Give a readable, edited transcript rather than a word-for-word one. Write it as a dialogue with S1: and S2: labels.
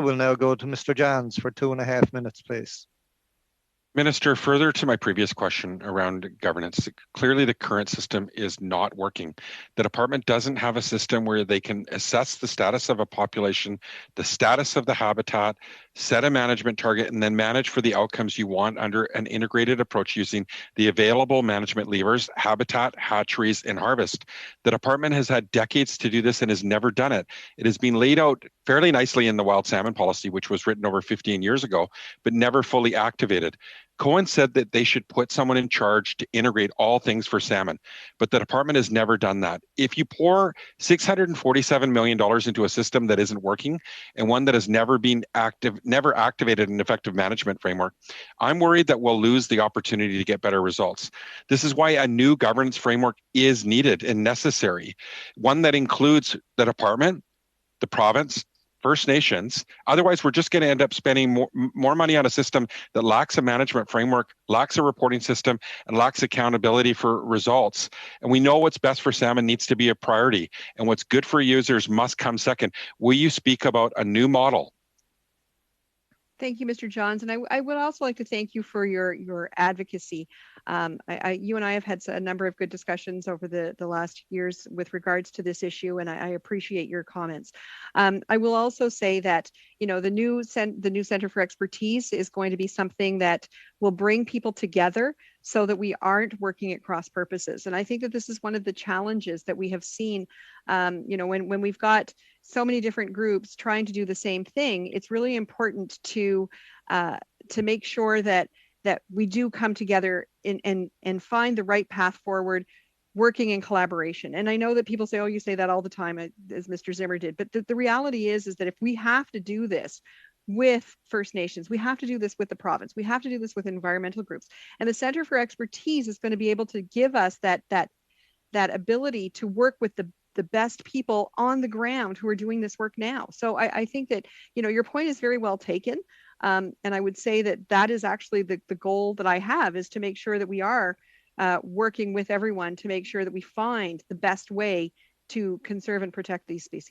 S1: We'll now go to Mr. Johns for 2.5 minutes, please.
S2: Minister, further to my previous question around governance, clearly the current system is not working. The department doesn't have a system where they can assess the status of a population, the status of the habitat, set a management target, and then manage for the outcomes you want under an integrated approach using the available management levers, habitat, hatcheries, and harvest. The department has had decades to do this and has never done it. It has been laid out fairly nicely in the wild salmon policy, which was written over 15 years ago, but never fully activated. Cohen said that they should put someone in charge to integrate all things for salmon, but the department has never done that. If you pour $647 million into a system that isn't working and one that has never activated an effective management framework, I'm worried that we'll lose the opportunity to get better results. This is why a new governance framework is needed and necessary, one that includes the department, the province, First Nations. Otherwise, we're just going to end up spending more money on a system that lacks a management framework, lacks a reporting system, and lacks accountability for results. And we know what's best for salmon needs to be a priority, and what's good for users must come second. Will you speak about a new model?
S3: Thank you, Mr. Johns. And I would also like to thank you for your advocacy. You and I have had a number of good discussions over the last years with regards to this issue, and I appreciate your comments. I will also say that, you know, the new Center for Expertise is going to be something that will bring people together so that we aren't working at cross purposes. And I think that this is one of the challenges that we have seen, you know, when we've got so many different groups trying to do the same thing. It's really important to make sure that we do come together and find the right path forward, working in collaboration. And I know that people say, oh, you say that all the time, as Mr. Zimmer did. But the reality is that if we have to do this with First Nations, we have to do this with the province, we have to do this with environmental groups. And the Center for Expertise is going to be able to give us that ability to work with the best people on the ground who are doing this work now. So I think that, you know, your point is very well taken. And I would say that is actually the goal that I have, is to make sure that we are working with everyone to make sure that we find the best way to conserve and protect these species.